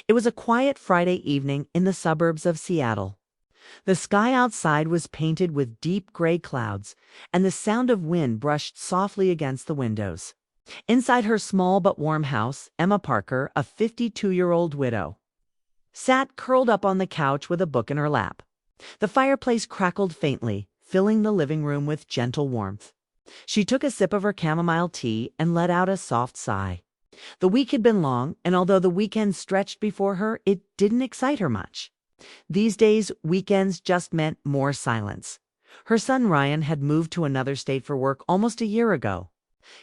It was a quiet Friday evening in the suburbs of Seattle. The sky outside was painted with deep gray clouds, and the sound of wind brushed softly against the windows. Inside her small but warm house, Emma Parker, a 52-year-old widow, sat curled up on the couch with a book in her lap. The fireplace crackled faintly, filling the living room with gentle warmth. She took a sip of her chamomile tea and let out a soft sigh. The week had been long, and although the weekend stretched before her, it didn't excite her much. These days, weekends just meant more silence. Her son Ryan had moved to another state for work almost a year ago.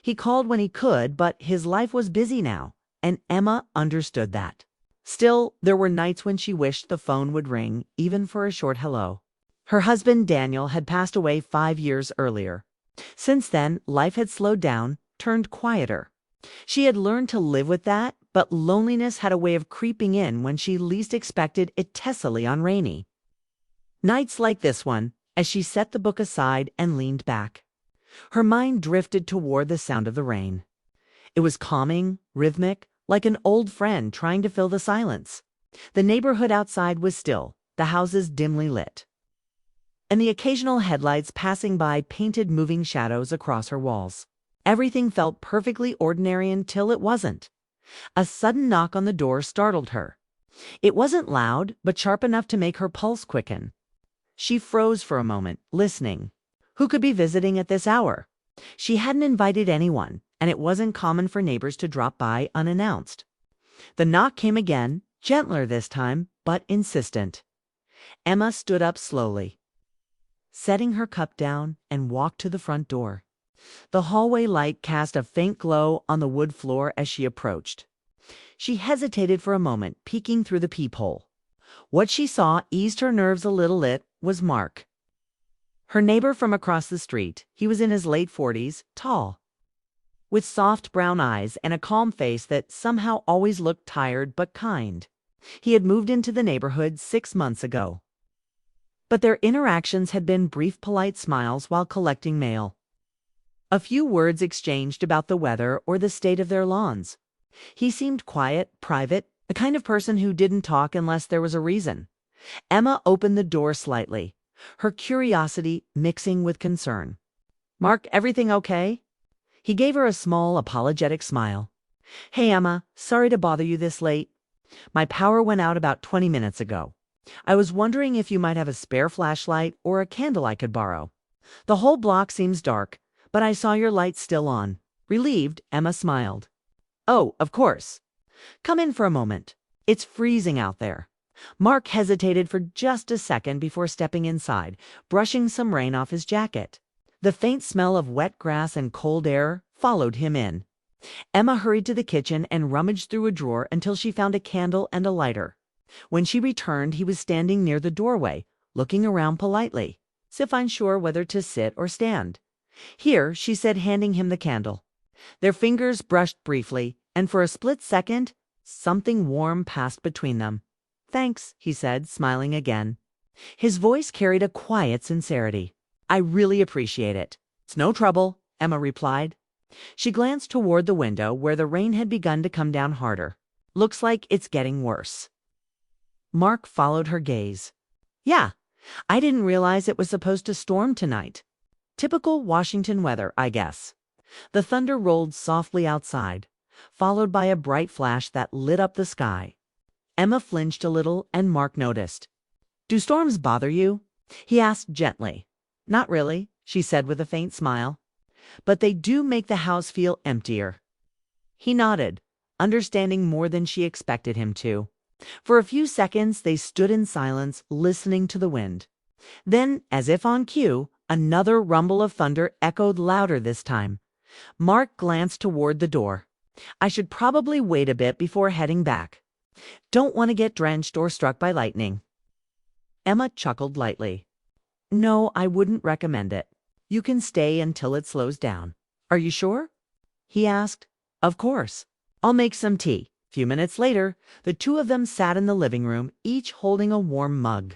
He called when he could, but his life was busy now, and Emma understood that. Still, there were nights when she wished the phone would ring, even for a short hello. Her husband Daniel had passed away 5 years earlier. Since then, life had slowed down, turned quieter. She had learned to live with that, but loneliness had a way of creeping in when she least expected it, tessily on rainy nights like this one, as she set the book aside and leaned back. Her mind drifted toward the sound of the rain. It was calming, rhythmic, like an old friend trying to fill the silence. The neighborhood outside was still, the houses dimly lit, and the occasional headlights passing by painted moving shadows across her walls. Everything felt perfectly ordinary until it wasn't. A sudden knock on the door startled her. It wasn't loud, but sharp enough to make her pulse quicken. She froze for a moment, listening. Who could be visiting at this hour? She hadn't invited anyone, and it wasn't common for neighbors to drop by unannounced. The knock came again, gentler this time, but insistent. Emma stood up slowly, setting her cup down, and walked to the front door. The hallway light cast a faint glow on the wood floor as she approached. She hesitated for a moment, peeking through the peephole. What she saw eased her nerves a little. It was Mark, her neighbor from across the street. He was in his late 40s, tall, with soft brown eyes and a calm face that somehow always looked tired but kind. He had moved into the neighborhood 6 months ago, but their interactions had been brief, polite smiles while collecting mail. A few words exchanged about the weather or the state of their lawns. He seemed quiet, private, the kind of person who didn't talk unless there was a reason. Emma opened the door slightly, her curiosity mixing with concern. "Mark, everything okay?" He gave her a small, apologetic smile. "Hey, Emma, sorry to bother you this late. My power went out about 20 minutes ago. I was wondering if you might have a spare flashlight or a candle I could borrow. The whole block seems dark, but I saw your light still on." Relieved, Emma smiled. "Oh, of course. Come in for a moment. It's freezing out there." Mark hesitated for just a second before stepping inside, brushing some rain off his jacket. The faint smell of wet grass and cold air followed him in. Emma hurried to the kitchen and rummaged through a drawer until she found a candle and a lighter. When she returned, he was standing near the doorway, looking around politely, as if unsure whether to sit or stand. "Here," she said, handing him the candle. Their fingers brushed briefly, and for a split second, something warm passed between them. "Thanks," he said, smiling again. His voice carried a quiet sincerity. "I really appreciate it." "It's no trouble," Emma replied. She glanced toward the window where the rain had begun to come down harder. "Looks like it's getting worse." Mark followed her gaze. "Yeah, I didn't realize it was supposed to storm tonight. Typical Washington weather, I guess." The thunder rolled softly outside, followed by a bright flash that lit up the sky. Emma flinched a little, and Mark noticed. "Do storms bother you?" he asked gently. "Not really," she said with a faint smile. "But they do make the house feel emptier." He nodded, understanding more than she expected him to. For a few seconds they stood in silence, listening to the wind. Then, as if on cue, another rumble of thunder echoed louder this time. Mark glanced toward the door. "I should probably wait a bit before heading back. Don't want to get drenched or struck by lightning." Emma chuckled lightly. "No, I wouldn't recommend it. You can stay until it slows down." "Are you sure?" he asked. "Of course. I'll make some tea." A few minutes later, the two of them sat in the living room, each holding a warm mug.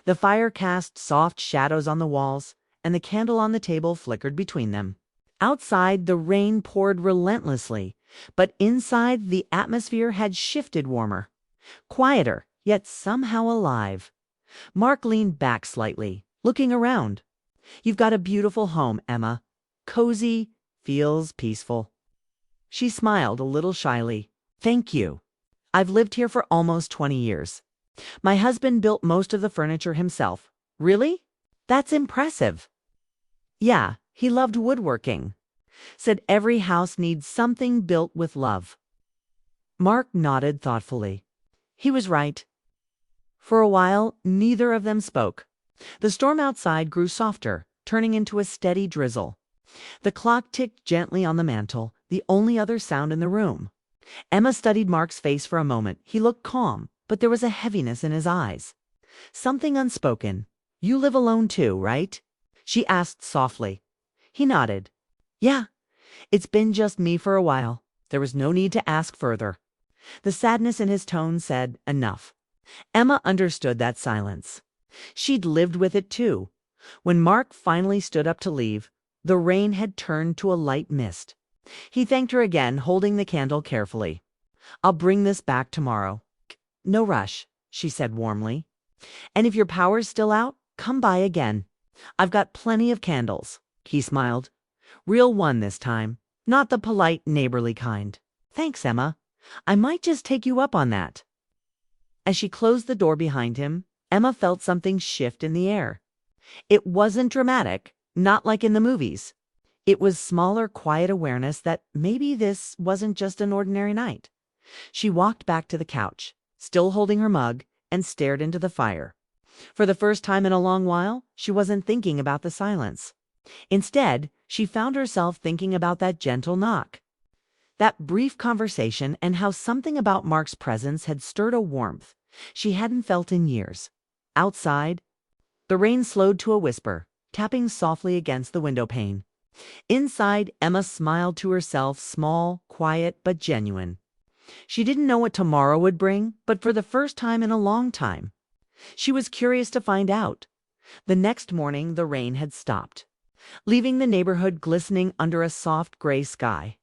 The fire cast soft shadows on the walls, and the candle on the table flickered between them. Outside, the rain poured relentlessly, but inside, the atmosphere had shifted warmer. quieter, yet somehow alive. Mark leaned back slightly, looking around. You've got a beautiful home, Emma. Cozy, feels peaceful. She smiled a little shyly. Thank you. I've lived here for almost 20 years. My husband built most of the furniture himself. Really? That's impressive. Yeah, he loved woodworking. Said every house needs something built with love. Mark nodded thoughtfully. He was right. For a while, neither of them spoke. The storm outside grew softer, turning into a steady drizzle. The clock ticked gently on the mantel, the only other sound in the room. Emma studied Mark's face for a moment. He looked calm, but there was a heaviness in his eyes. Something unspoken. You live alone too, right? She asked softly. He nodded. Yeah, it's been just me for a while. There was no need to ask further. The sadness in his tone said enough. Emma understood that silence. She'd lived with it too. When Mark finally stood up to leave, the rain had turned to a light mist. He thanked her again, holding the candle carefully. I'll bring this back tomorrow. No rush, she said warmly. And if your power's still out, come by again. I've got plenty of candles. He smiled. Real one this time, not the polite, neighborly kind. Thanks, Emma. I might just take you up on that. As she closed the door behind him, Emma felt something shift in the air. It wasn't dramatic, not like in the movies. It was smaller, quiet awareness that maybe this wasn't just an ordinary night. She walked back to the couch, still holding her mug, and stared into the fire. For the first time in a long while, she wasn't thinking about the silence. Instead, she found herself thinking about that gentle knock. That brief conversation and how something about Mark's presence had stirred a warmth she hadn't felt in years. Outside, the rain slowed to a whisper, tapping softly against the window pane. Inside, Emma smiled to herself, small, quiet, but genuine. She didn't know what tomorrow would bring, but for the first time in a long time, she was curious to find out. The next morning, the rain had stopped, leaving the neighborhood glistening under a soft gray sky.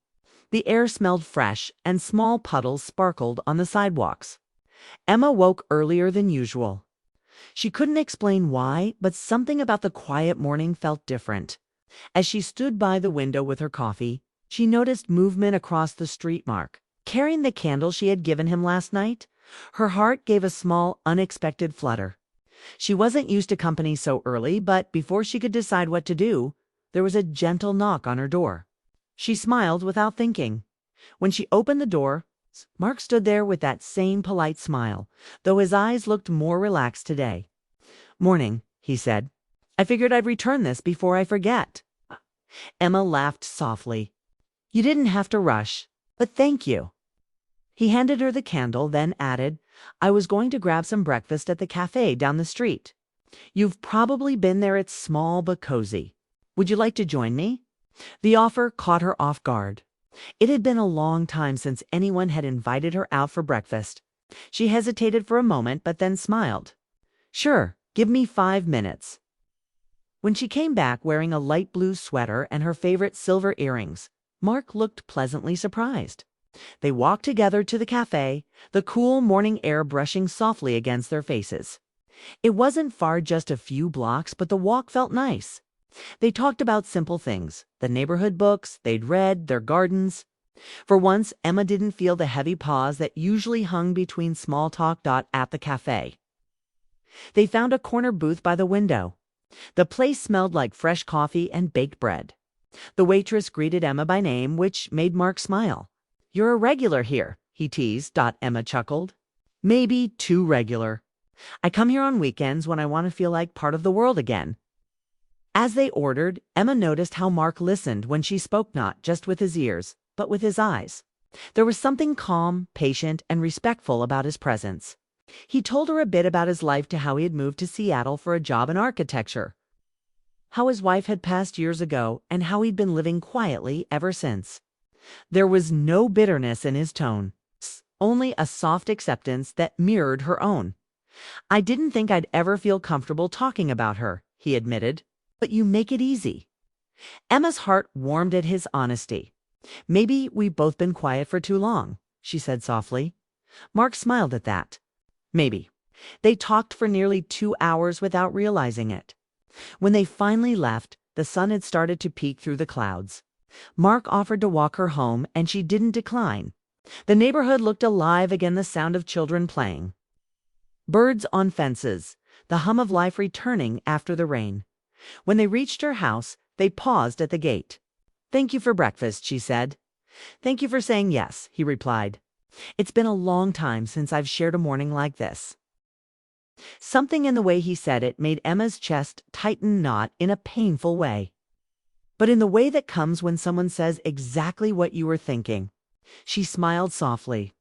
The air smelled fresh, and small puddles sparkled on the sidewalks. Emma woke earlier than usual. She couldn't explain why, but something about the quiet morning felt different. As she stood by the window with her coffee, she noticed movement across the street. Mark, carrying the candle she had given him last night, her heart gave a small, unexpected flutter. She wasn't used to company so early, but before she could decide what to do, there was a gentle knock on her door. She smiled without thinking. When she opened the door, Mark stood there with that same polite smile, though his eyes looked more relaxed today. Morning, he said. I figured I'd return this before I forget. Emma laughed softly. You didn't have to rush, but thank you. He handed her the candle, then added, I was going to grab some breakfast at the cafe down the street. You've probably been there. It's small but cozy. Would you like to join me? The offer caught her off guard. It had been a long time since anyone had invited her out for breakfast. She hesitated for a moment, but then smiled. Sure, give me 5 minutes. When she came back wearing a light blue sweater and her favorite silver earrings, Mark looked pleasantly surprised. They walked together to the cafe, the cool morning air brushing softly against their faces. It wasn't far, just a few blocks, but the walk felt nice. They talked about simple things, the neighborhood books they'd read, their gardens. For once, Emma didn't feel the heavy pause that usually hung between small talk. At the cafe, they found a corner booth by the window. The place smelled like fresh coffee and baked bread. The waitress greeted Emma by name, which made Mark smile. You're a regular here, he teased. Emma chuckled. Maybe too regular. I come here on weekends when I want to feel like part of the world again. As they ordered, Emma noticed how Mark listened when she spoke, not just with his ears, but with his eyes. There was something calm, patient, and respectful about his presence. He told her a bit about his life, to how he had moved to Seattle for a job in architecture, how his wife had passed years ago, and how he'd been living quietly ever since. There was no bitterness in his tone, only a soft acceptance that mirrored her own. I didn't think I'd ever feel comfortable talking about her, he admitted. But you make it easy. Emma's heart warmed at his honesty. Maybe we've both been quiet for too long, she said softly. Mark smiled at that. Maybe. They talked for nearly 2 hours without realizing it. When they finally left, the sun had started to peek through the clouds. Mark offered to walk her home, and she didn't decline. The neighborhood looked alive again, the sound of children playing. Birds on fences, the hum of life returning after the rain. When they reached her house, they paused at the gate. "Thank you for breakfast," she said. "Thank you for saying yes," he replied. "It's been a long time since I've shared a morning like this." Something in the way he said it made Emma's chest tighten, not in a painful way, but in the way that comes when someone says exactly what you were thinking. She smiled softly.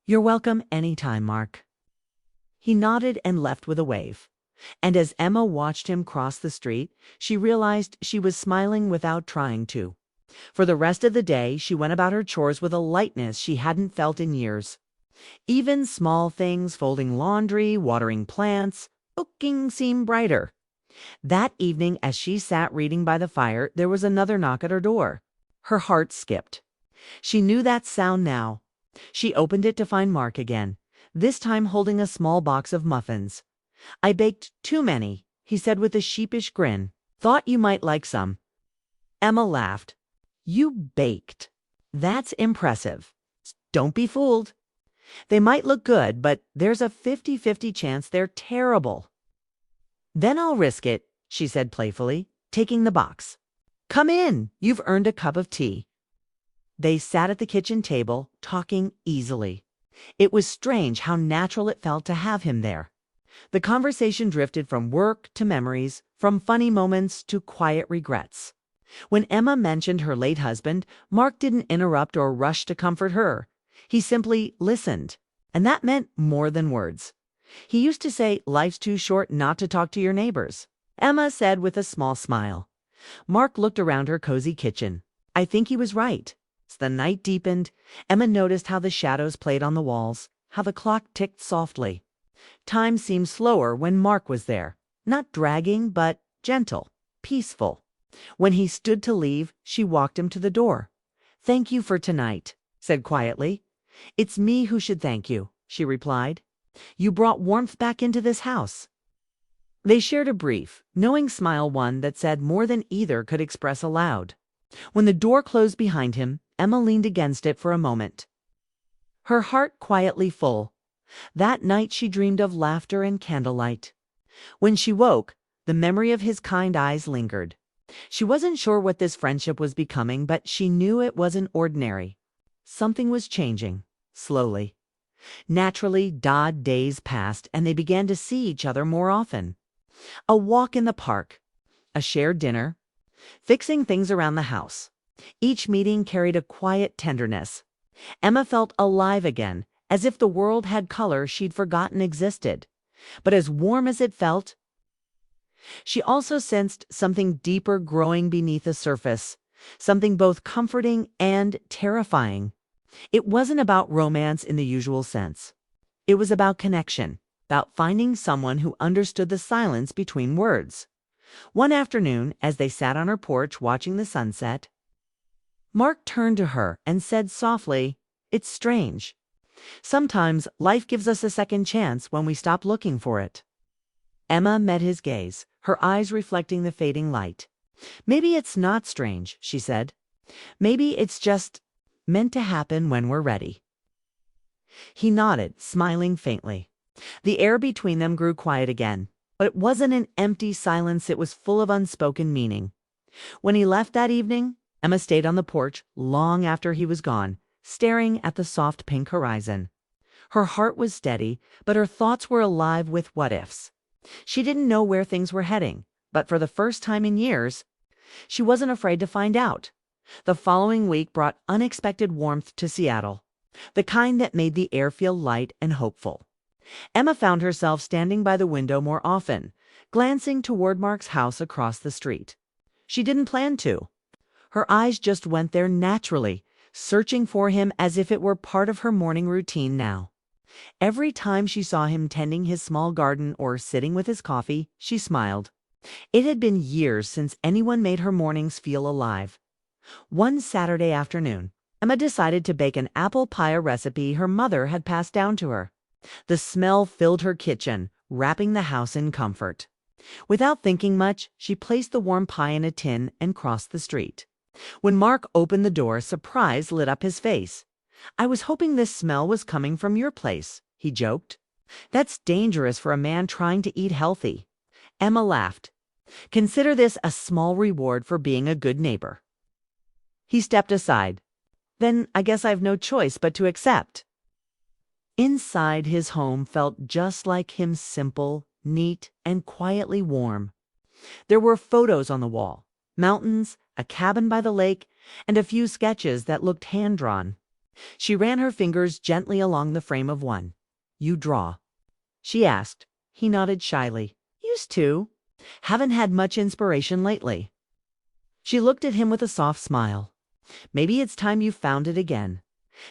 "You're welcome anytime, Mark." He nodded and left with a wave. And as Emma watched him cross the street, she realized she was smiling without trying to. For the rest of the day, she went about her chores with a lightness she hadn't felt in years. Even small things, folding laundry, watering plants, cooking, seemed brighter. That evening, as she sat reading by the fire, there was another knock at her door. Her heart skipped. She knew that sound now. She opened it to find Mark again, this time holding a small box of muffins. "I baked too many," he said with a sheepish grin. "Thought you might like some." Emma laughed. "You baked? That's impressive. Don't be fooled. They might look good, but there's a 50-50 chance they're terrible." "Then I'll risk it," she said playfully, taking the box. "Come in. You've earned a cup of tea." They sat at the kitchen table, talking easily. It was strange how natural it felt to have him there. The conversation drifted from work to memories, from funny moments to quiet regrets. When Emma mentioned her late husband, Mark didn't interrupt or rush to comfort her. He simply listened, and that meant more than words. He used to say, "Life's too short not to talk to your neighbors," Emma said with a small smile. Mark looked around her cozy kitchen. I think he was right. As the night deepened, Emma noticed how the shadows played on the walls, how the clock ticked softly. Time seemed slower when Mark was there, not dragging, but gentle, peaceful. When he stood to leave, she walked him to the door. "Thank you for tonight," said quietly. "It's me who should thank you," she replied. "You brought warmth back into this house." They shared a brief, knowing smile, one that said more than either could express aloud. When the door closed behind him, Emma leaned against it for a moment, her heart quietly full. That night she dreamed of laughter and candlelight. When she woke, the memory of his kind eyes lingered. She wasn't sure what this friendship was becoming, but she knew it wasn't ordinary. Something was changing, slowly. Naturally, days passed, and they began to see each other more often. A walk in the park, a shared dinner, fixing things around the house. Each meeting carried a quiet tenderness. Emma felt alive again, as if the world had color she'd forgotten existed. But as warm as it felt, she also sensed something deeper growing beneath the surface, something both comforting and terrifying. It wasn't about romance in the usual sense. It was about connection, about finding someone who understood the silence between words. One afternoon, as they sat on her porch watching the sunset, Mark turned to her and said softly, "It's strange. Sometimes life gives us a second chance when we stop looking for it." Emma met his gaze, her eyes reflecting the fading light. "Maybe it's not strange," she said. "Maybe it's just meant to happen when we're ready." He nodded, smiling faintly. The air between them grew quiet again, but it wasn't an empty silence, it was full of unspoken meaning. When he left that evening, Emma stayed on the porch long after he was gone, staring at the soft pink horizon. Her heart was steady, but her thoughts were alive with what-ifs. She didn't know where things were heading, but for the first time in years, she wasn't afraid to find out. The following week brought unexpected warmth to Seattle, the kind that made the air feel light and hopeful. Emma found herself standing by the window more often, glancing toward Mark's house across the street. She didn't plan to. Her eyes just went there naturally, searching for him as if it were part of her morning routine now. Every time she saw him tending his small garden or sitting with his coffee, she smiled. It had been years since anyone made her mornings feel alive. One Saturday afternoon, Emma decided to bake an apple pie recipe her mother had passed down to her. The smell filled her kitchen, wrapping the house in comfort. Without thinking much, she placed the warm pie in a tin and crossed the street. When Mark opened the door, surprise lit up his face. "I was hoping this smell was coming from your place," he joked. "That's dangerous for a man trying to eat healthy." Emma laughed. "Consider this a small reward for being a good neighbor." He stepped aside. "Then I guess I have no choice but to accept." Inside, his home felt just like him, simple, neat, and quietly warm. There were photos on the wall, mountains, a cabin by the lake, and a few sketches that looked hand-drawn. She ran her fingers gently along the frame of one. "You draw?" she asked. He nodded shyly. "Used to. Haven't had much inspiration lately." She looked at him with a soft smile. "Maybe it's time you found it again."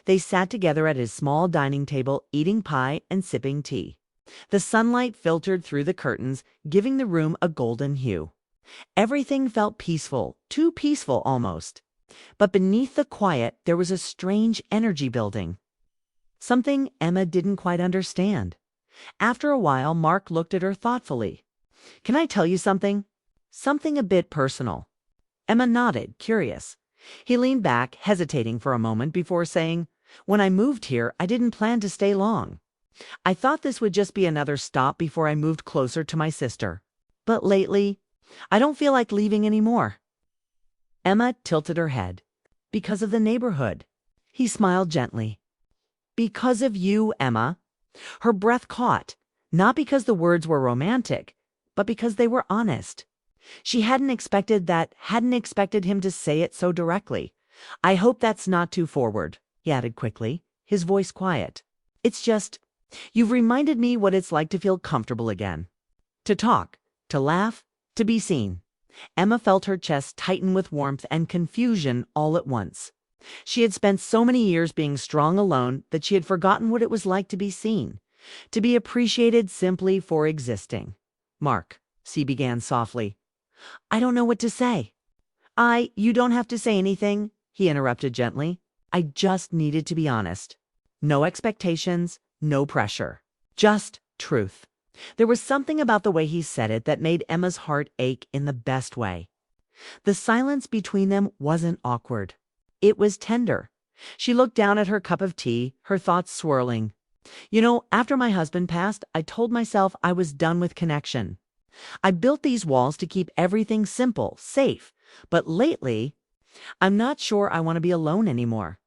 They sat together at his small dining table, eating pie and sipping tea. The sunlight filtered through the curtains, giving the room a golden hue. Everything felt peaceful, too peaceful almost. But beneath the quiet, there was a strange energy building. Something Emma didn't quite understand. After a while, Mark looked at her thoughtfully. "Can I tell you something? Something a bit personal." Emma nodded, curious. He leaned back, hesitating for a moment before saying, "When I moved here, I didn't plan to stay long. I thought this would just be another stop before I moved closer to my sister. But lately, I don't feel like leaving anymore." Emma tilted her head. "Because of the neighborhood." He smiled gently. "Because of you, Emma." Her breath caught, not because the words were romantic, but because they were honest. She hadn't expected him to say it so directly. "I hope that's not too forward," he added quickly, his voice quiet. "It's just, you've reminded me what it's like to feel comfortable again. To talk, to laugh, to be seen." Emma felt her chest tighten with warmth and confusion all at once. She had spent so many years being strong alone that she had forgotten what it was like to be seen, to be appreciated simply for existing. "Mark," she began softly, "I don't know what to say." You don't have to say anything," he interrupted gently. "I just needed to be honest. No expectations, no pressure. Just truth." There was something about the way he said it that made Emma's heart ache in the best way. The silence between them wasn't awkward. It was tender. She looked down at her cup of tea, her thoughts swirling. "You know, after my husband passed, I told myself I was done with connection. I built these walls to keep everything simple, safe. But lately, I'm not sure I want to be alone anymore."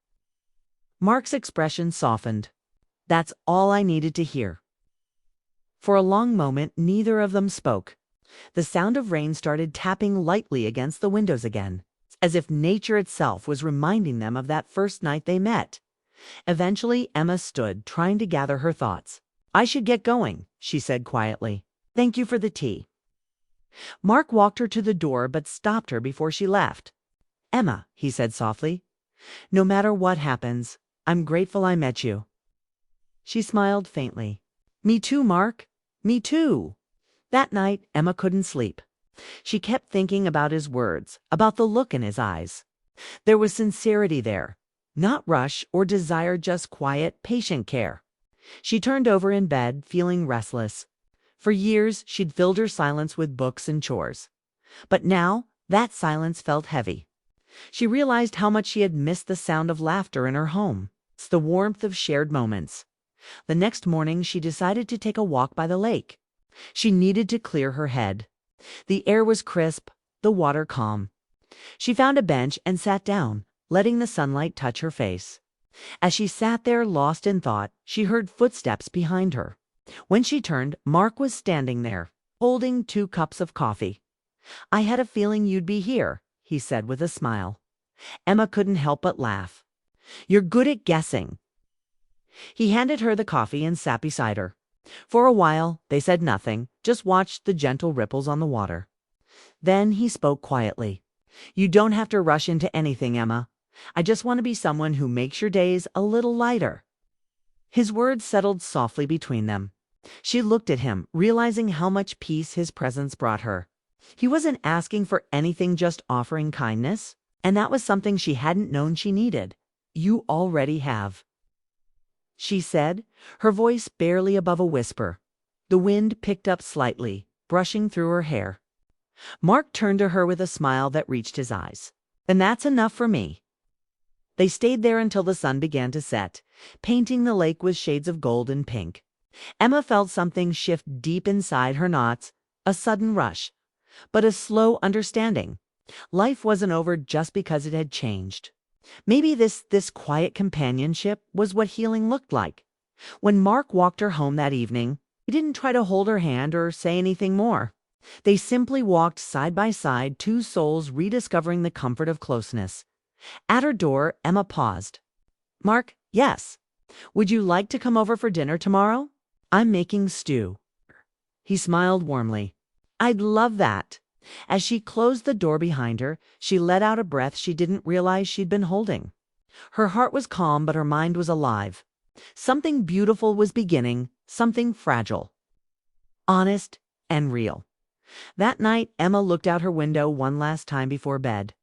Mark's expression softened. "That's all I needed to hear." For a long moment, neither of them spoke. The sound of rain started tapping lightly against the windows again, as if nature itself was reminding them of that first night they met. Eventually, Emma stood, trying to gather her thoughts. "I should get going," she said quietly. "Thank you for the tea." Mark walked her to the door but stopped her before she left. "Emma," he said softly, "no matter what happens, I'm grateful I met you." She smiled faintly. "Me too, Mark. Me too." That night, Emma couldn't sleep. She kept thinking about his words, about the look in his eyes. There was sincerity there. Not rush or desire, just quiet, patient care. She turned over in bed, feeling restless. For years, she'd filled her silence with books and chores. But now, that silence felt heavy. She realized how much she had missed the sound of laughter in her home, the warmth of shared moments. The next morning, she decided to take a walk by the lake. She needed to clear her head. The air was crisp, the water calm. She found a bench and sat down, letting the sunlight touch her face. As she sat there lost in thought, she heard footsteps behind her. When she turned, Mark was standing there, holding 2 cups of coffee. "I had a feeling you'd be here," he said with a smile. Emma couldn't help but laugh. "You're good at guessing." He handed her the coffee and sat beside her. For a while, they said nothing, just watched the gentle ripples on the water. Then he spoke quietly. "You don't have to rush into anything, Emma. I just want to be someone who makes your days a little lighter." His words settled softly between them. She looked at him, realizing how much peace his presence brought her. He wasn't asking for anything, just offering kindness, and that was something she hadn't known she needed. You already have," she said, her voice barely above a whisper. The wind picked up slightly, brushing through her hair. Mark turned to her with a smile that reached his eyes. "And that's enough for me." They stayed there until the sun began to set, painting the lake with shades of gold and pink. Emma felt something shift deep inside her knots, a sudden rush, but a slow understanding. Life wasn't over just because it had changed. Maybe this quiet companionship was what healing looked like. When Mark walked her home that evening, he didn't try to hold her hand or say anything more. They simply walked side by side, two souls rediscovering the comfort of closeness. At her door, Emma paused. "Mark, yes. Would you like to come over for dinner tomorrow? I'm making stew." He smiled warmly. "I'd love that." As she closed the door behind her, she let out a breath she didn't realize she'd been holding. Her heart was calm, but her mind was alive. Something beautiful was beginning, something fragile, honest, and real. That night, Emma looked out her window one last time before bed.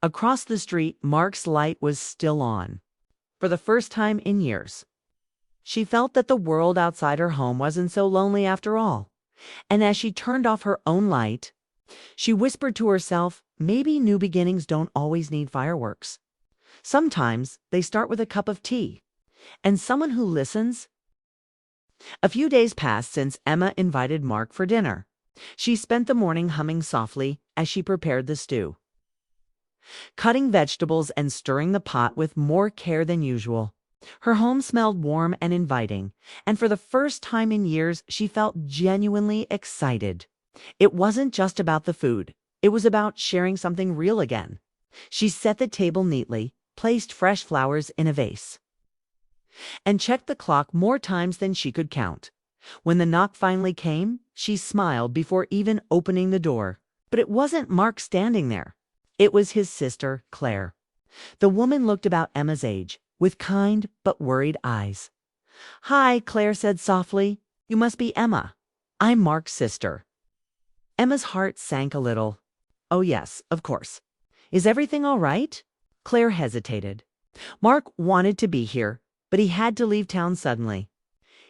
Across the street, Mark's light was still on. For the first time in years, she felt that the world outside her home wasn't so lonely after all. And as she turned off her own light, she whispered to herself, maybe new beginnings don't always need fireworks. Sometimes they start with a cup of tea and someone who listens. A few days passed since Emma invited Mark for dinner. She spent the morning humming softly as she prepared the stew, cutting vegetables and stirring the pot with more care than usual. Her home smelled warm and inviting, and for the first time in years, she felt genuinely excited. It wasn't just about the food. It was about sharing something real again. She set the table neatly, placed fresh flowers in a vase, and checked the clock more times than she could count. When the knock finally came, she smiled before even opening the door. But it wasn't Mark standing there. It was his sister, Claire. The woman looked about Emma's age, with kind but worried eyes. "Hi," Claire said softly. "You must be Emma. I'm Mark's sister." Emma's heart sank a little. "Oh yes, of course. Is everything all right?" Claire hesitated. "Mark wanted to be here, but he had to leave town suddenly.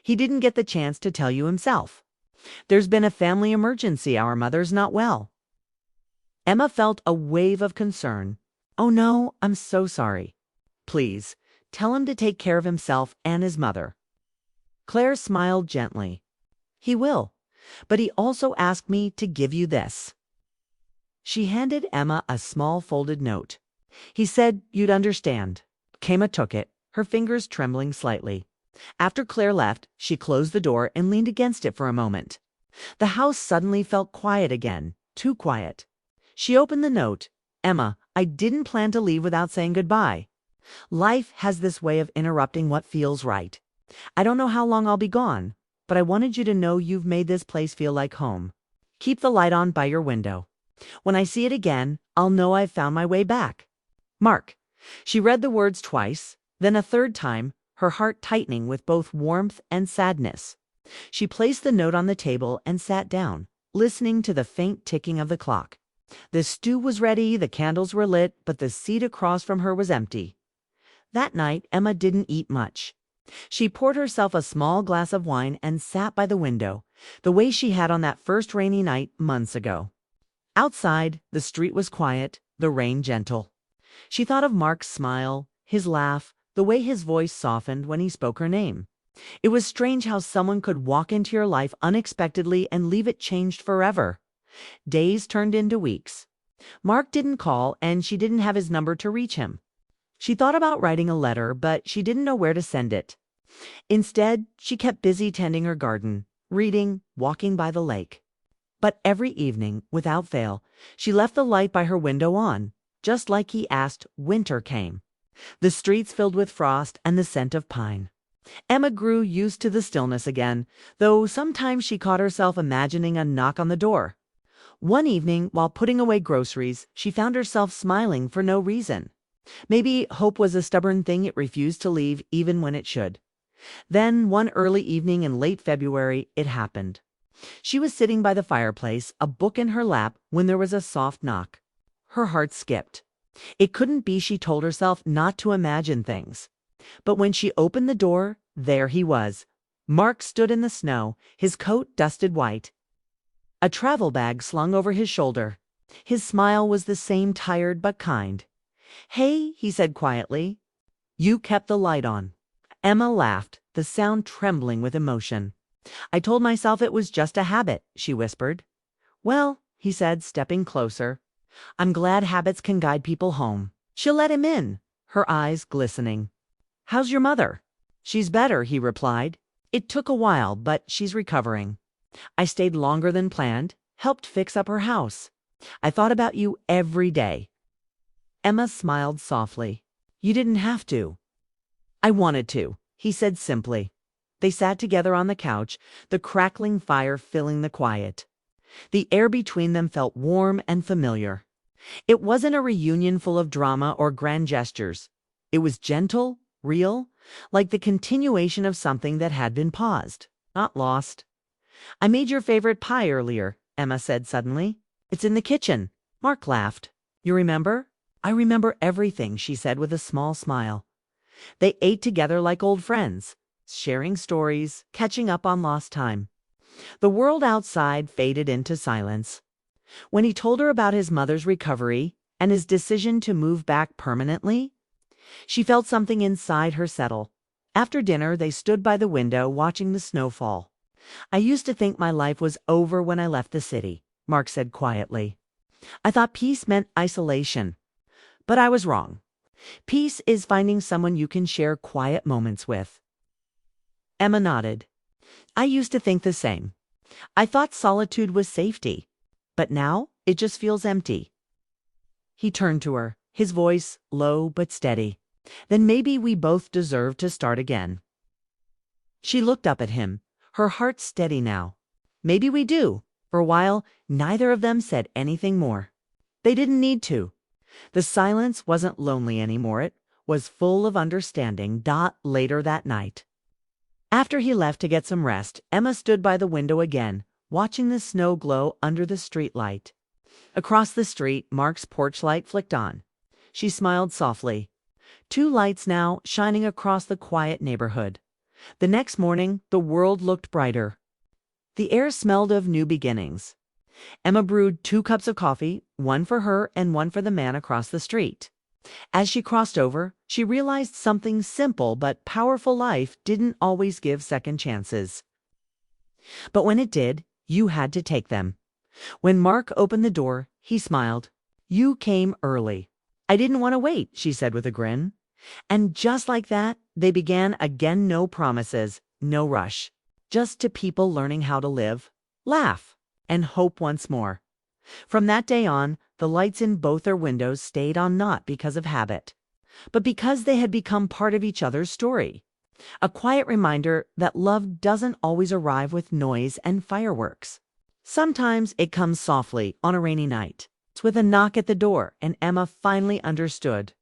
He didn't get the chance to tell you himself. There's been a family emergency. Our mother's not well." Emma felt a wave of concern. "Oh no, I'm so sorry. Please, tell him to take care of himself and his mother." Claire smiled gently. "He will, but he also asked me to give you this." She handed Emma a small folded note. "He said you'd understand." Emma took it, her fingers trembling slightly. After Claire left, she closed the door and leaned against it for a moment. The house suddenly felt quiet again, too quiet. She opened the note. "Emma, I didn't plan to leave without saying goodbye. Life has this way of interrupting what feels right. I don't know how long I'll be gone, but I wanted you to know you've made this place feel like home. Keep the light on by your window. When I see it again, I'll know I've found my way back. Mark." She read the words twice, then a third time, her heart tightening with both warmth and sadness. She placed the note on the table and sat down, listening to the faint ticking of the clock. The stew was ready, the candles were lit, but the seat across from her was empty. That night, Emma didn't eat much. She poured herself a small glass of wine and sat by the window, the way she had on that first rainy night months ago. Outside, the street was quiet, the rain gentle. She thought of Mark's smile, his laugh, the way his voice softened when he spoke her name. It was strange how someone could walk into your life unexpectedly and leave it changed forever. Days turned into weeks. Mark didn't call, and she didn't have his number to reach him. She thought about writing a letter, but she didn't know where to send it. Instead, she kept busy tending her garden, reading, walking by the lake. But every evening, without fail, she left the light by her window on. Just like he asked, winter came. The streets filled with frost and the scent of pine. Emma grew used to the stillness again, though sometimes she caught herself imagining a knock on the door. One evening, while putting away groceries, she found herself smiling for no reason. Maybe hope was a stubborn thing it refused to leave even when it should. Then, one early evening in late February, it happened. She was sitting by the fireplace, a book in her lap, when there was a soft knock. Her heart skipped. It couldn't be, she told herself not to imagine things. But when she opened the door, there he was. Mark stood in the snow, his coat dusted white, a travel bag slung over his shoulder. His smile was the same, tired but kind. "Hey," he said quietly. "You kept the light on." Emma laughed, the sound trembling with emotion. "I told myself it was just a habit," she whispered. "Well," he said, stepping closer, "I'm glad habits can guide people home." She let him in, her eyes glistening. "How's your mother?" "She's better," he replied. "It took a while, but she's recovering. I stayed longer than planned, helped fix up her house. I thought about you every day." Emma smiled softly. "You didn't have to." "I wanted to," he said simply. They sat together on the couch, the crackling fire filling the quiet. The air between them felt warm and familiar. It wasn't a reunion full of drama or grand gestures. It was gentle, real, like the continuation of something that had been paused, not lost. "I made your favorite pie earlier," Emma said suddenly. "It's in the kitchen." Mark laughed. "You remember?" "I remember everything," she said with a small smile. They ate together like old friends, sharing stories, catching up on lost time. The world outside faded into silence. When he told her about his mother's recovery and his decision to move back permanently, she felt something inside her settle. After dinner, they stood by the window watching the snowfall. "I used to think my life was over when I left the city," Mark said quietly. "I thought peace meant isolation. But I was wrong. Peace is finding someone you can share quiet moments with." Emma nodded. "I used to think the same. I thought solitude was safety. But now it just feels empty." He turned to her, his voice low but steady. "Then maybe we both deserve to start again." She looked up at him, her heart steady now. "Maybe we do." For a while, neither of them said anything more. They didn't need to. The silence wasn't lonely anymore. It was full of understanding. Later that night, after he left to get some rest, Emma stood by the window again, watching the snow glow under the street light. Across the street, Mark's porch light flicked on. She smiled softly. Two lights now shining across the quiet neighborhood. The next morning, the world looked brighter. The air smelled of new beginnings. Emma brewed 2 cups of coffee, one for her and one for the man across the street. As she crossed over, she realized something simple but powerful: life didn't always give second chances. But when it did, you had to take them. When Mark opened the door, he smiled. "You came early." "I didn't want to wait," she said with a grin. And just like that, they began again. No promises, no rush. Just two people learning how to live, laugh, and hope once more. From that day on, the lights in both their windows stayed on, not because of habit, but because they had become part of each other's story. A quiet reminder that love doesn't always arrive with noise and fireworks. Sometimes it comes softly on a rainy night, with a knock at the door, and Emma finally understood.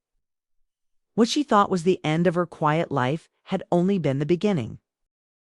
What she thought was the end of her quiet life had only been the beginning.